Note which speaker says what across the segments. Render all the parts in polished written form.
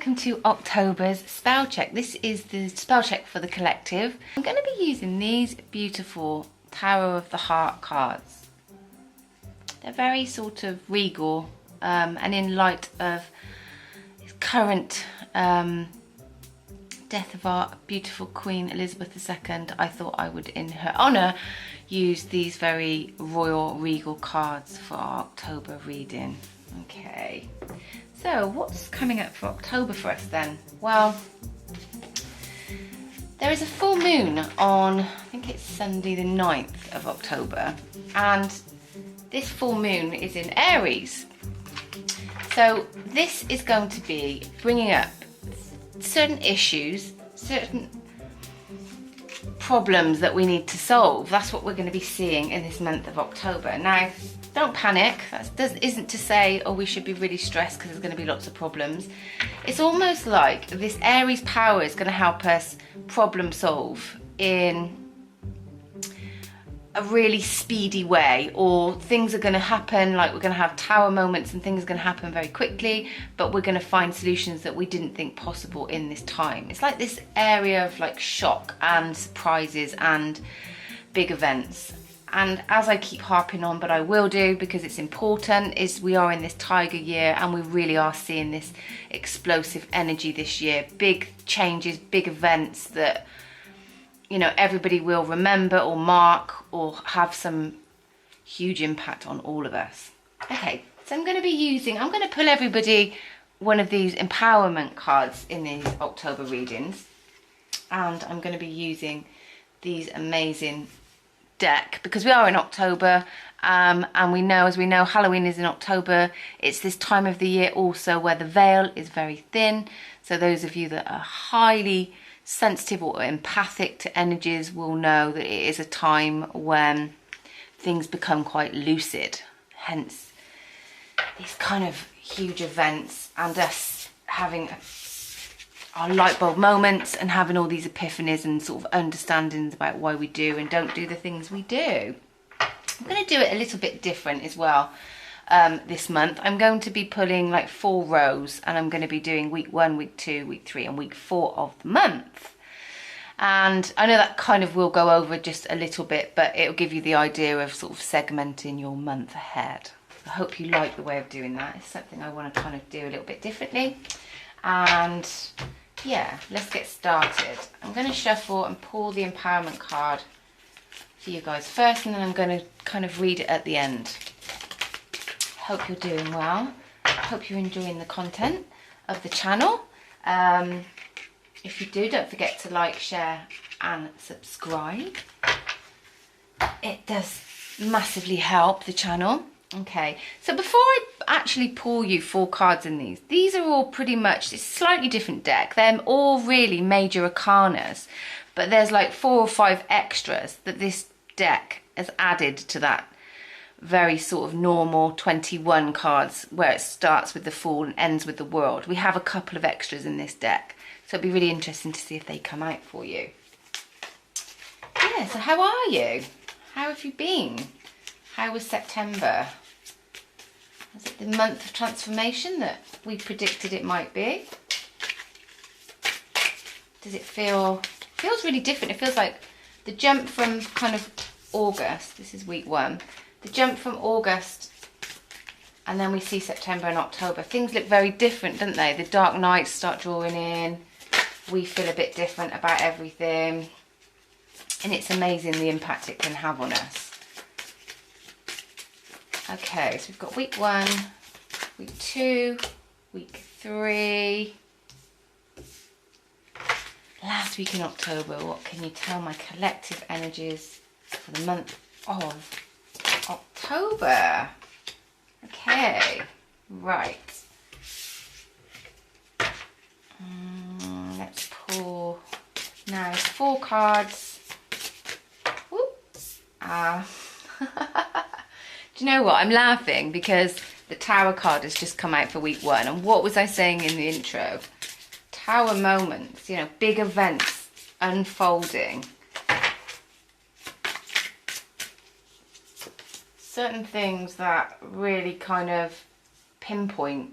Speaker 1: welcome to October's spell check. This is the spell check for the collective. I'm going to be using these beautiful Tower of the Heart cards. They're very sort of regal, and in light of current death of our beautiful Queen Elizabeth II, I thought I would, in her honour, use these very royal regal cards for our October reading. Okay, so what's coming up for October for us then? Well, there is a full moon on, I think it's Sunday the 9th of October, and this full moon is in Aries. So this is going to be bringing up certain issues, certain problems that we need to solve. That's what we're going to be seeing in this month of October. Now, don't panic. That isn't to say, oh, we should be really stressed because there's going to be lots of problems. It's almost like this Aries power is going to help us problem solve in a really speedy way, or things are going to happen, like we're going to have tower moments and things are going to happen very quickly, but we're going to find solutions that we didn't think possible in this time. It's like this area of like shock and surprises and big events. And as I keep harping on, but I will do because it's important, is we are in this tiger year and we really are seeing this explosive energy this year. Big changes, big events that, you know, everybody will remember or mark or have some huge impact on all of us. Okay, so I'm going to pull everybody one of these empowerment cards in these October readings. And I'm going to be using these amazing deck because we are in October, and we know, as we know, Halloween is in October. It's this time of the year also where the veil is very thin. So those of you that are highly sensitive or empathic to energies will know that it is a time when things become quite lucid, hence these kind of huge events and us having our light bulb moments and having all these epiphanies and sort of understandings about why we do and don't do the things we do. I'm going to do it a little bit different as well. This month I'm going to be pulling like 4 rows, and I'm going to be doing week 1, week 2, week 3 and week 4 of the month. And I know that kind of will go over just a little bit, but it'll give you the idea of sort of segmenting your month ahead. I hope you like the way of doing that. It's something I want to kind of do a little bit differently. And yeah, let's get started. I'm going to shuffle and pull the empowerment card for you guys first, and then I'm going to kind of read it at the end. Hope you're doing well. Hope you're enjoying the content of the channel. If you do, don't forget to like, share and subscribe. It does massively help the channel. Okay, so before I actually pull you 4 cards in these are all pretty much, it's a slightly different deck. They're all really major arcanas, but there's like 4 or 5 extras that this deck has added to that very sort of normal 21 cards where it starts with the Fool and ends with the World. We have a couple of extras in this deck, so it'll be really interesting to see if they come out for you. Yeah, so how are you? How have you been? How was September? Was it the month of transformation that we predicted it might be? Does it feel, it feels really different. It feels like the jump from kind of August, this is week 1, the jump from August and then we see September and October. Things look very different, don't they? The dark nights start drawing in. We feel a bit different about everything. And it's amazing the impact it can have on us. Okay, so we've got week 1, week 2, week 3. Last week in October, what can you tell my collective energies for the month of October? Okay, right. Let's pull now 4 cards. Do you know what? I'm laughing because the Tower card has just come out for week 1. And what was I saying in the intro? Tower moments, you know, big events unfolding. Certain things that really kind of pinpoint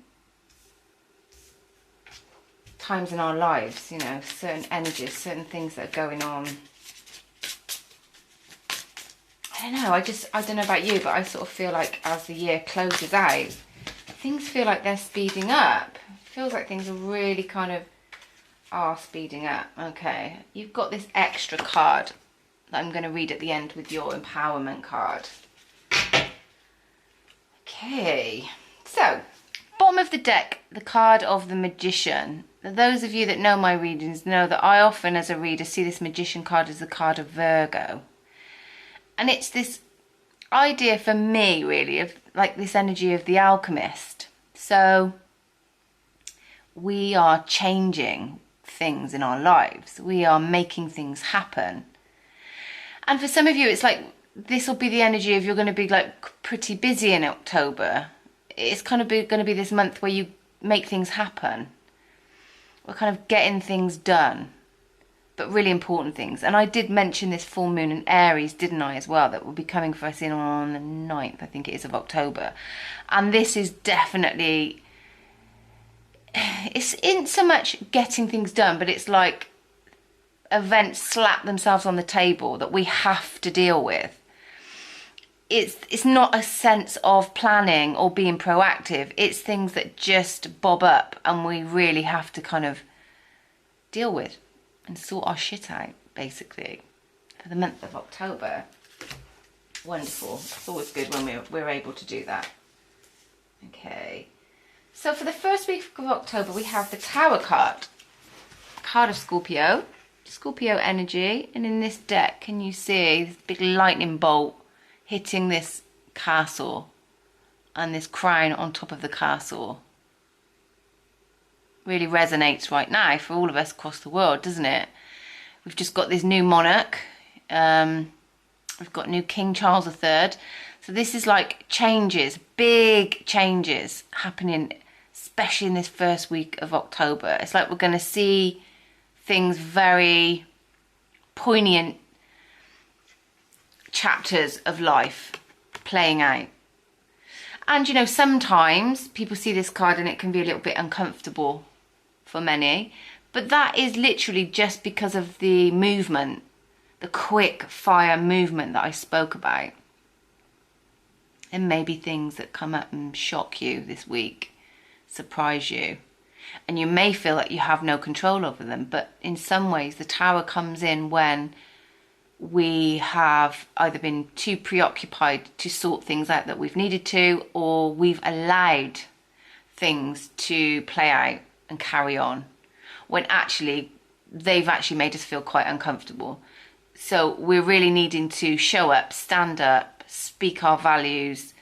Speaker 1: times in our lives, you know, certain energies, certain things that are going on. I don't know, I don't know about you, but I sort of feel like as the year closes out, things feel like they're speeding up. It feels like things are really kind of are speeding up. Okay, you've got this extra card that I'm going to read at the end with your empowerment card. Okay, so bottom of the deck, the card of the Magician. Those of you that know my readings know that I often as a reader see this Magician card as the card of Virgo. And it's this idea for me really of like this energy of the alchemist. So we are changing things in our lives. We are making things happen. And for some of you, it's like this will be the energy of you're going to be like pretty busy in October. It's kind of going to be this month where you make things happen. We're kind of getting things done, but really important things. And I did mention this full moon in Aries, didn't I, as well, that will be coming for us in on the 9th, I think it is, of October. And this is definitely, it's in so much getting things done, but it's like events slap themselves on the table that we have to deal with. It's not a sense of planning or being proactive. It's things that just bob up and we really have to kind of deal with and sort our shit out, basically, for the month of October. Wonderful. It's always good when we're able to do that. Okay. So for the first week of October, we have the Tower card. Card of Scorpio. Scorpio energy. And in this deck, can you see this big lightning bolt hitting this castle and this crown on top of the castle? Really resonates right now for all of us across the world, doesn't it? We've just got this new monarch. We've got new King Charles III. So this is like changes, big changes happening, especially in this first week of October. It's like we're going to see things, very poignant chapters of life playing out. And you know, sometimes people see this card and it can be a little bit uncomfortable for many, but that is literally just because of the movement, the quick fire movement that I spoke about. And maybe things that come up and shock you this week, surprise you, and you may feel that you have no control over them. But in some ways the Tower comes in when we have either been too preoccupied to sort things out that we've needed to, or we've allowed things to play out and carry on when actually they've actually made us feel quite uncomfortable. So we're really needing to show up, stand up, speak our values,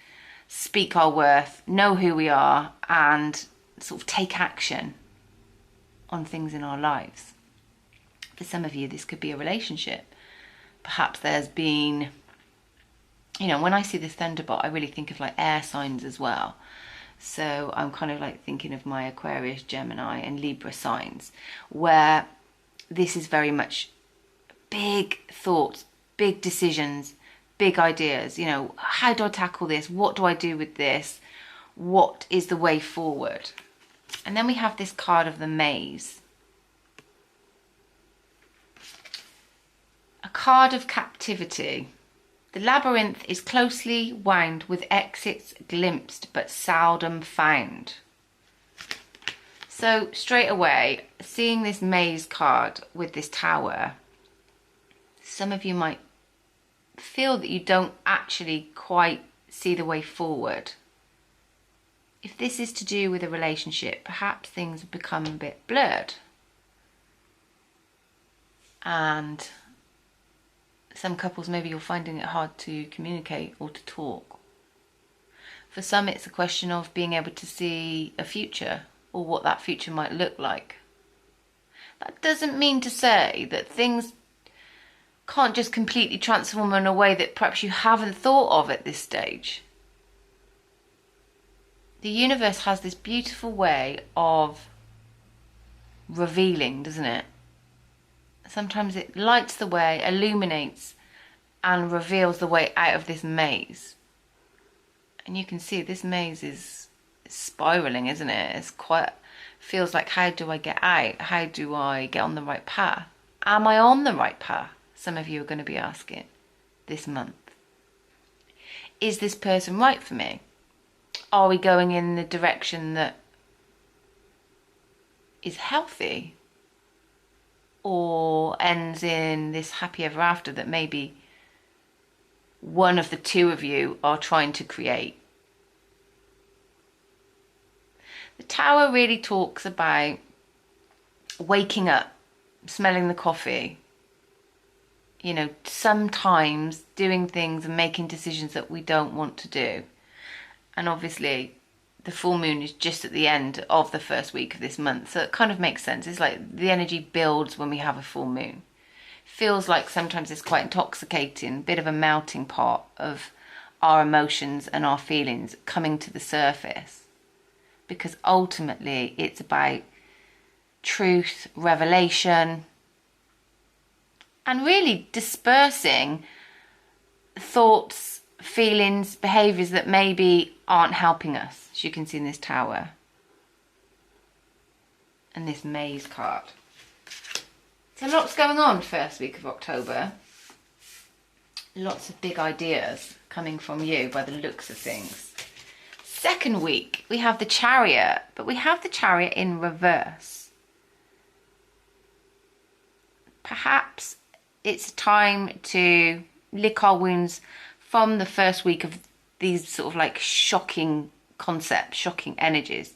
Speaker 1: speak our worth, know who we are, and sort of take action on things in our lives. For some of you, this could be a relationship. Perhaps there's been, you know, when I see this thunderbolt, I really think of like air signs as well. So I'm kind of like thinking of my Aquarius, Gemini and Libra signs, where this is very much big thoughts, big decisions, big ideas. You know, how do I tackle this? What do I do with this? What is the way forward? And then we have this card of the maze. A card of captivity. The labyrinth is closely wound with exits glimpsed but seldom found. So straight away, seeing this maze card with this tower, some of you might feel that you don't actually quite see the way forward. If this is to do with a relationship, perhaps things have become a bit blurred. And some couples, maybe you're finding it hard to communicate or to talk. For some, it's a question of being able to see a future or what that future might look like. That doesn't mean to say that things can't just completely transform in a way that perhaps you haven't thought of at this stage. The universe has this beautiful way of revealing, doesn't it? Sometimes it lights the way, illuminates, and reveals the way out of this maze. And you can see this maze is spiraling, isn't it? It's quite Feels like, how do I get out? How do I get on the right path? Am I on the right path? Some of you are going to be asking this month. Is this person right for me? Are we going in the direction that is healthy? Or ends in this happy ever after that maybe one of the two of you are trying to create? The Tower really talks about waking up, smelling the coffee, you know, sometimes doing things and making decisions that we don't want to do. And obviously the full moon is just at the end of the first week of this month, so it kind of makes sense. It's like the energy builds when we have a full moon. Feels like sometimes it's quite intoxicating, a bit of a melting pot of our emotions and our feelings coming to the surface. Because ultimately it's about truth, revelation, and really dispersing thoughts, feelings, behaviours that maybe aren't helping us, as you can see in this Tower. And this Maze card. So lots going on first week of October. Lots of big ideas coming from you by the looks of things. Second week, we have the Chariot, but we have the Chariot in reverse. Perhaps it's time to lick our wounds from the first week of these sort of like shocking concepts, shocking energies.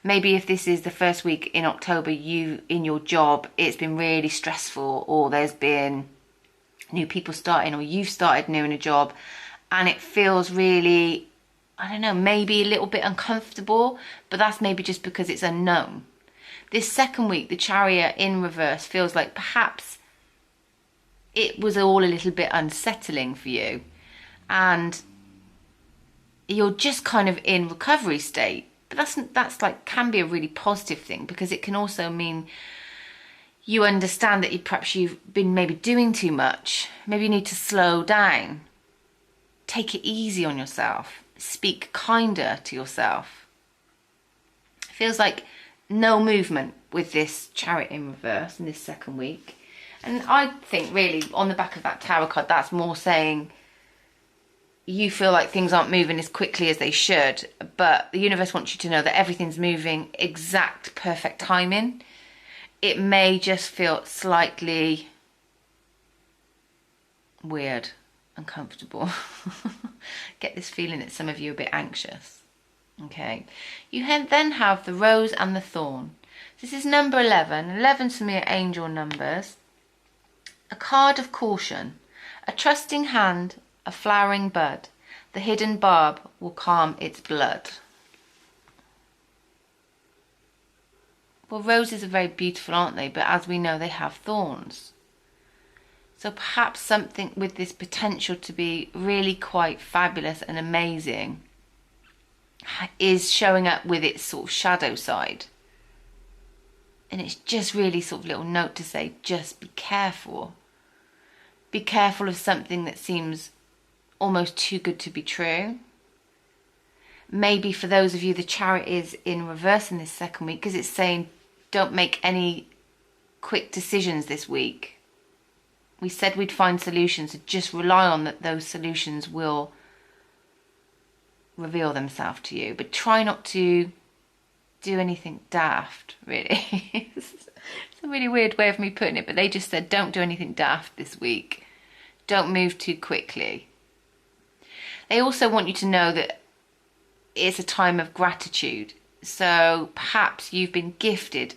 Speaker 1: Maybe if this is the first week in October, you in your job, it's been really stressful, or there's been new people starting, or you've started new in a job and it feels really, I don't know, maybe a little bit uncomfortable, but that's maybe just because it's unknown. This second week, the Chariot in reverse feels like perhaps it was all a little bit unsettling for you and you're just kind of in recovery state. But that's like, can be a really positive thing, because it can also mean you understand that perhaps you've been maybe doing too much. Maybe you need to slow down. Take it easy on yourself. Speak kinder to yourself. It feels like no movement with this Chariot in reverse in this second week. And I think really on the back of that Tower card, that's more saying you feel like things aren't moving as quickly as they should, but the universe wants you to know that everything's moving exact perfect timing. It may just feel slightly weird, uncomfortable. Get this feeling that some of you are a bit anxious. Okay, you then have the Rose and the Thorn. This is number 11. 11 to me are angel numbers. A card of caution. A trusting hand, a flowering bud. The hidden barb will calm its blood. Well, roses are very beautiful, aren't they? But as we know, they have thorns. So perhaps something with this potential to be really quite fabulous and amazing is showing up with its sort of shadow side. And it's just really sort of a little note to say, just be careful. Be careful of something that seems almost too good to be true. Maybe for those of you, the Chariot is in reverse in this second week, because it's saying don't make any quick decisions this week. We said we'd find solutions, so just rely on that those solutions will reveal themselves to you. But try not to do anything daft, really. It's a really weird way of me putting it, but they just said don't do anything daft this week. Don't move too quickly. They also want you to know that it's a time of gratitude. So perhaps you've been gifted,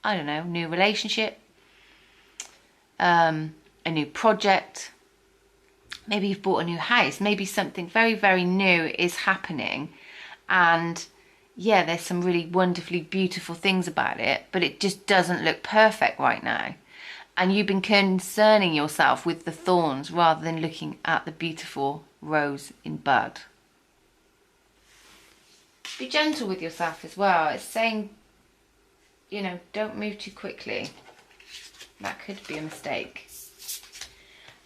Speaker 1: I don't know, new relationship, a new project. Maybe you've bought a new house. Maybe something very, very new is happening. And yeah, there's some really wonderfully beautiful things about it, but it just doesn't look perfect right now. And you've been concerning yourself with the thorns rather than looking at the beautiful rose in bud. Be gentle with yourself as well. It's saying, you know, don't move too quickly. That could be a mistake.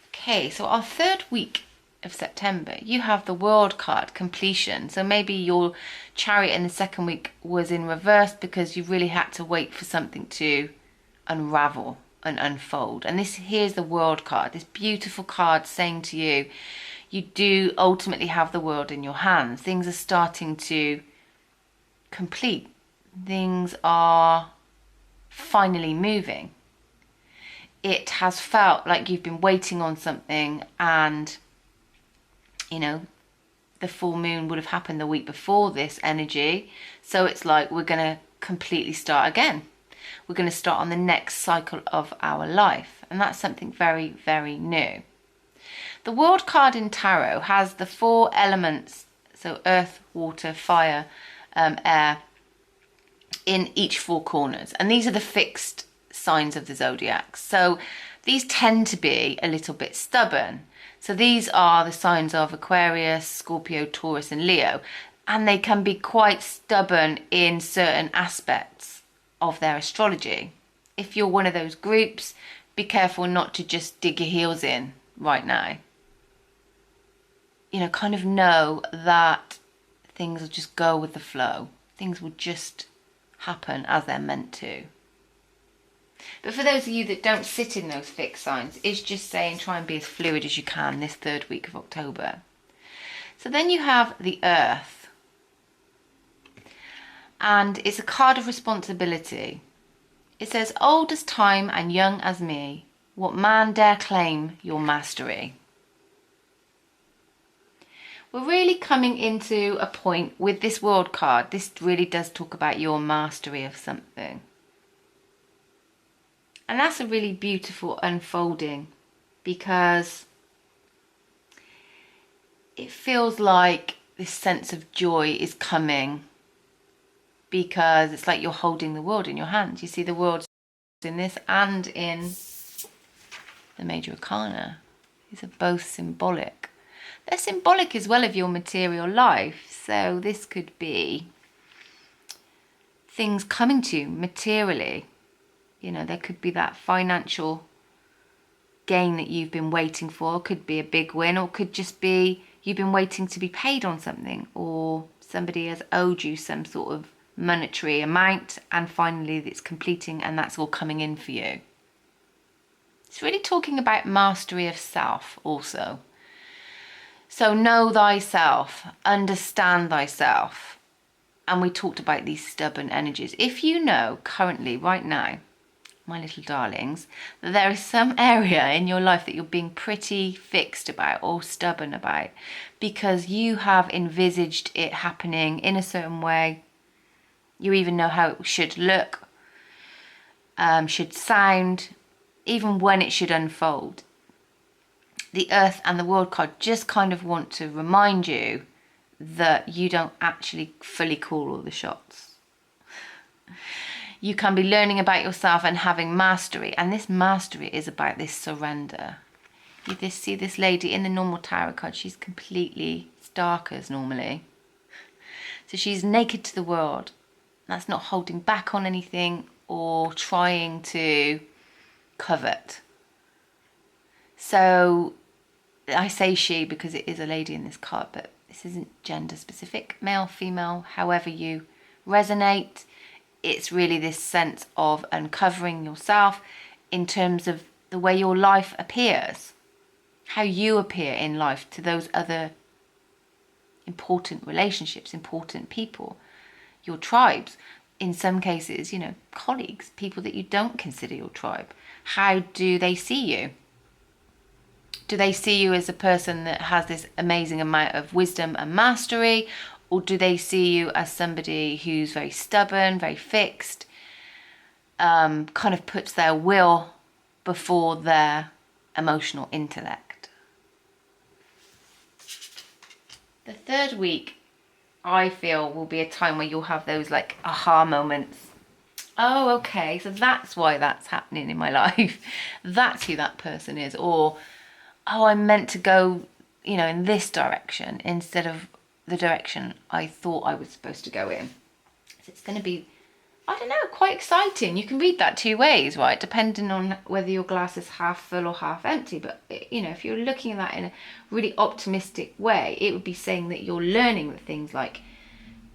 Speaker 1: Okay, so our third week of September, you have the World card, completion. So maybe your Chariot in the second week was in reverse because you really had to wait for something to unravel and unfold. And here's the World card, this beautiful card saying to you, you do ultimately have the world in your hands. Things are starting to complete. Things are finally moving. It has felt like you've been waiting on something, and you know, the full moon would have happened the week before this energy. So it's like we're going to completely start again. We're going to start on the next cycle of our life. And that's something very, very new. The World card in Tarot has the 4 elements, so earth, water, fire, air, in each 4 corners. And these are the fixed signs of the zodiac. So these tend to be a little bit stubborn. So these are the signs of Aquarius, Scorpio, Taurus and Leo. And they can be quite stubborn in certain aspects of their astrology. If you're one of those groups, be careful not to just dig your heels in right now. You know, kind of know that things will just go with the flow. Things will just happen as they're meant to. But for those of you that don't sit in those fixed signs, it's just saying try and be as fluid as you can this 3rd week of October. So then you have the Earth. And it's a card of responsibility. It says, old as time and young as me, what man dare claim your mastery? We're really coming into a point with this World card. This really does talk about your mastery of something. And that's a really beautiful unfolding, because it feels like this sense of joy is coming, because it's like you're holding the world in your hands. You see the world in this and in the Major Arcana. These are both symbolic. They're symbolic as well of your material life. So this could be things coming to you materially. You know, there could be that financial gain that you've been waiting for. It could be a big win, or it could just be you've been waiting to be paid on something, or somebody has owed you some sort of monetary amount, and finally it's completing and that's all coming in for you. It's really talking about mastery of self also. So know thyself, understand thyself. And we talked about these stubborn energies. If you know currently, right now, my little darlings, that there is some area in your life that you're being pretty fixed about or stubborn about because you have envisaged it happening in a certain way. You even know how it should look, should sound, even when it should unfold. The Earth and the World card just kind of want to remind you that you don't actually fully call all the shots. You can be learning about yourself and having mastery. And this mastery is about this surrender. You see this lady in the normal tarot card. She's completely starkers normally. So she's naked to the world. That's not holding back on anything or trying to covet. So I say she because it is a lady in this card, but this isn't gender specific. Male, female, however you resonate. It's really this sense of uncovering yourself in terms of the way your life appears, how you appear in life to those other important relationships, important people, your tribes, in some cases, you know, colleagues, people that you don't consider your tribe. How do they see you? Do they see you as a person that has this amazing amount of wisdom and mastery? Or do they see you as somebody who's very stubborn, very fixed, kind of puts their will before their emotional intellect? The 3rd week, I feel, will be a time where you'll have those like aha moments. Oh, okay, so that's why that's happening in my life. That's who that person is. Or, oh, I'm meant to go, you know, in this direction instead of the direction I thought I was supposed to go in. So it's going to be I don't know, quite exciting. You can read that two ways, right? Depending on whether your glass is half full or half empty. But, you know, if you're looking at that in a really optimistic way, it would be saying that you're learning that things like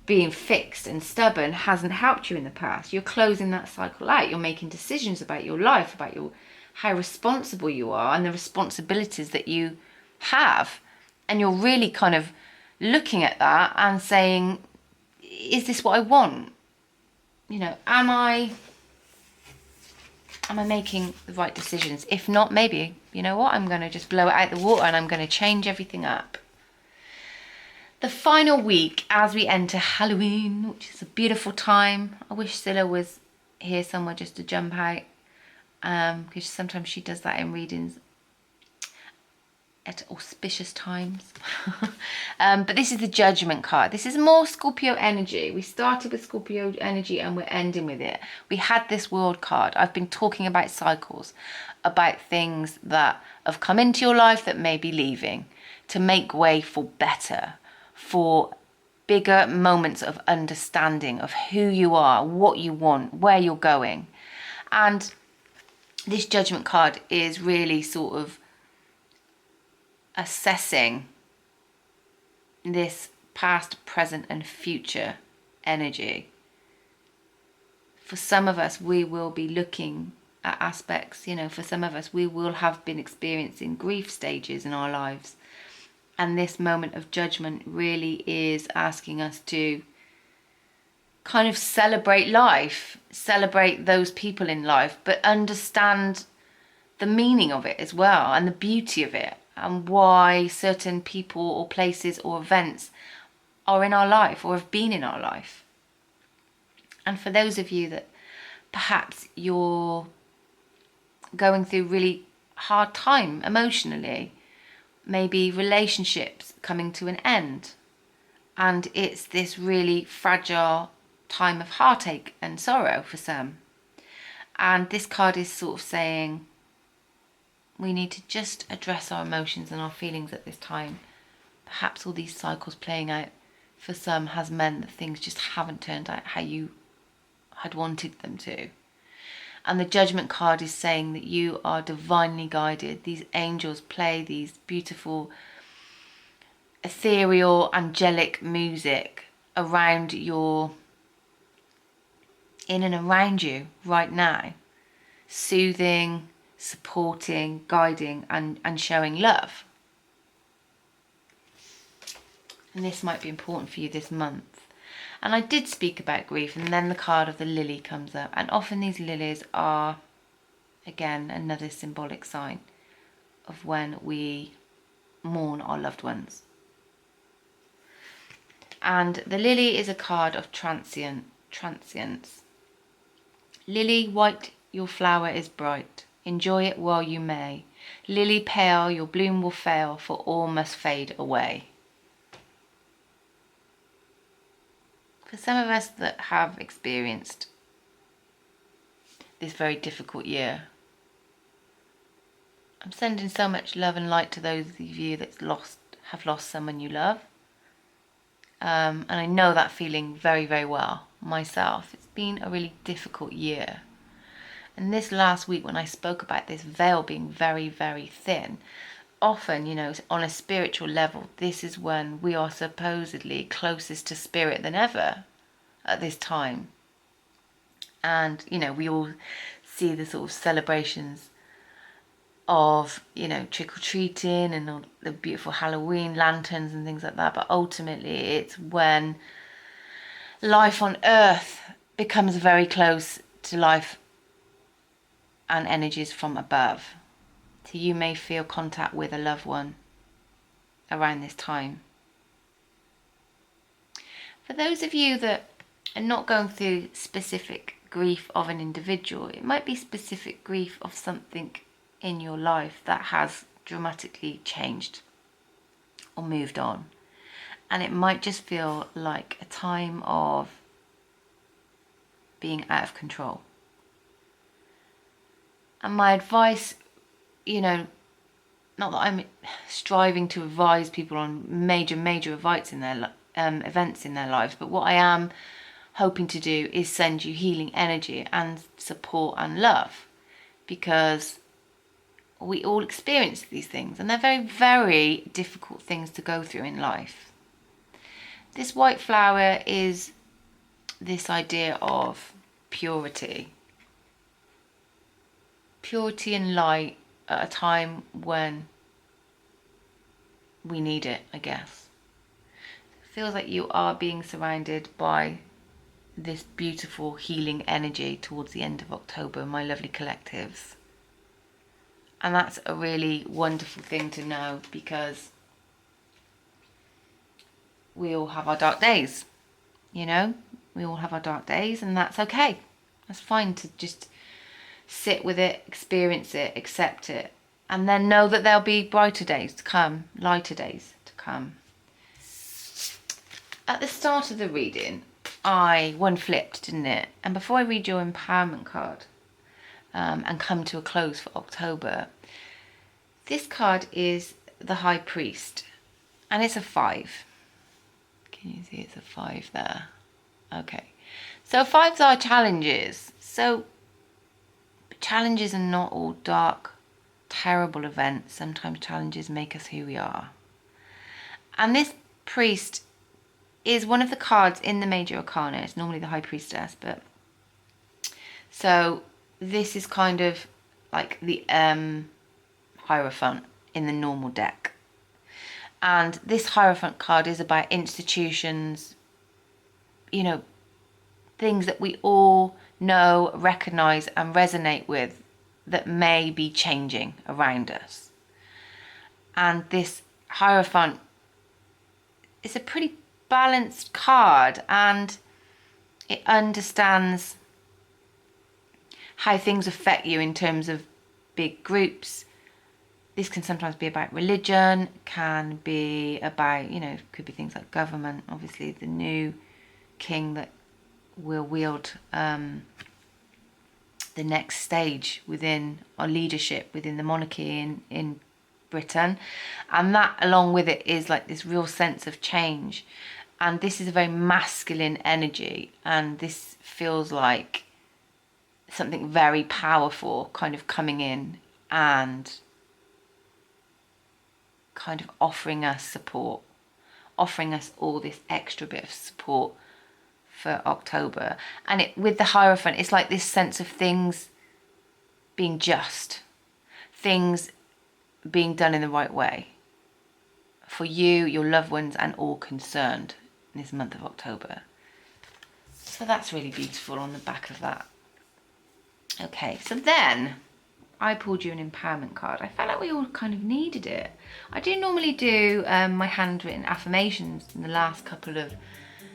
Speaker 1: being fixed and stubborn hasn't helped you in the past. You're closing that cycle out. You're making decisions about your life, about how responsible you are and the responsibilities that you have. And you're really kind of looking at that and saying, is this what I want? You know, am I making the right decisions? If not, maybe, you know what, I'm going to just blow it out the water and I'm going to change everything up. The final week as we enter Halloween, which is a beautiful time. I wish Scylla was here somewhere just to jump out, because sometimes she does that in readings at auspicious times. But this is the Judgment card. This is more Scorpio energy. We started with Scorpio energy and we're ending with it. We had this World card. I've been talking about cycles, about things that have come into your life that may be leaving, to make way for better, for bigger moments of understanding of who you are, what you want, where you're going. And this Judgment card is really sort of assessing this past, present and future energy. For some of us, we will be looking at aspects, you know, for some of us, we will have been experiencing grief stages in our lives. And this moment of judgment really is asking us to kind of celebrate life, celebrate those people in life, but understand the meaning of it as well and the beauty of it, and why certain people or places or events are in our life or have been in our life. And for those of you that perhaps you're going through really hard time emotionally, maybe relationships coming to an end, and it's this really fragile time of heartache and sorrow for some. And this card is sort of saying, we need to just address our emotions and our feelings at this time. Perhaps all these cycles playing out for some has meant that things just haven't turned out how you had wanted them to. And the Judgment card is saying that you are divinely guided. These angels play these beautiful, ethereal, angelic music around in and around you right now, soothing, supporting, guiding and showing love. And this might be important for you this month. And I did speak about grief, and then the card of the lily comes up, and often these lilies are, again, another symbolic sign of when we mourn our loved ones. And the lily is a card of transience. Lily white, your flower is bright. Enjoy it while you may. Lily pale, your bloom will fail, for all must fade away. For some of us that have experienced this very difficult year, I'm sending so much love and light to those of you that have lost someone you love. And I know that feeling very, very well myself. It's been a really difficult year. And this last week, when I spoke about this veil being very, very thin, often, you know, on a spiritual level, this is when we are supposedly closest to spirit than ever at this time. And, you know, we all see the sort of celebrations of, you know, trick-or-treating and all the beautiful Halloween lanterns and things like that. But ultimately, it's when life on earth becomes very close to life and energies from above. So you may feel contact with a loved one around this time. For those of you that are not going through specific grief of an individual, it might be specific grief of something in your life that has dramatically changed or moved on. And it might just feel like a time of being out of control. And my advice, you know, not that I'm striving to advise people on major events in their lives, but what I am hoping to do is send you healing energy and support and love, because we all experience these things and they're very, very difficult things to go through in life. This white flower is this idea of purity. Purity and light at a time when we need it, I guess. It feels like you are being surrounded by this beautiful healing energy towards the end of October, my lovely collectives. And that's a really wonderful thing to know, because we all have our dark days, you know? We all have our dark days, and that's okay. That's fine to just sit with it, experience it, accept it, and then know that there'll be brighter days to come, lighter days to come. At the start of the reading, one flipped, didn't it? And before I read your empowerment card and come to a close for October, this card is the High Priest, and it's a 5. Can you see it's a 5 there? Okay. So 5s are challenges. So challenges are not all dark, terrible events. Sometimes challenges make us who we are. And this priest is one of the cards in the Major Arcana. It's normally the High Priestess, but so this is kind of like the Hierophant in the normal deck. And this Hierophant card is about institutions, you know, things that we all know, recognize and resonate with that may be changing around us. And this Hierophant is a pretty balanced card, and it understands how things affect you in terms of big groups. This can sometimes be about religion, can be about, you know, could be things like government. Obviously, the new king that will wield the next stage within our leadership, within the monarchy in Britain. And that, along with it, is like this real sense of change. And this is a very masculine energy. And this feels like something very powerful kind of coming in and kind of offering us support, offering us all this extra bit of support for October. And with the Hierophant, it's like this sense of things being just, things being done in the right way for you, your loved ones, and all concerned in this month of October. So that's really beautiful on the back of that. Okay, so then I pulled you an empowerment card. I felt like we all kind of needed it. I do normally do my handwritten affirmations in the last couple of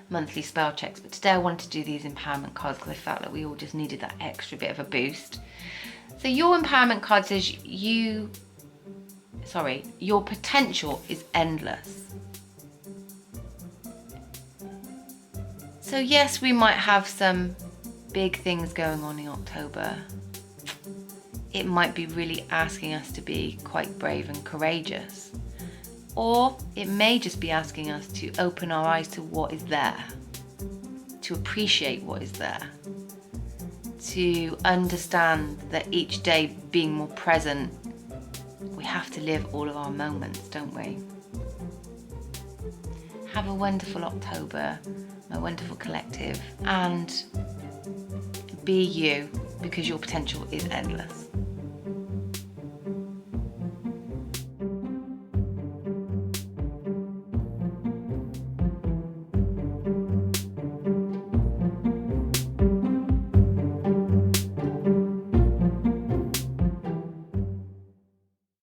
Speaker 1: monthly spell checks, but today I wanted to do these empowerment cards because I felt like we all just needed that extra bit of a boost. So your empowerment card says your potential is endless. So yes, we might have some big things going on in October. It might be really asking us to be quite brave and courageous. Or it may just be asking us to open our eyes to what is there, to appreciate what is there, to understand that each day being more present, we have to live all of our moments, don't we? Have a wonderful October, my wonderful collective, and be you, because your potential is endless.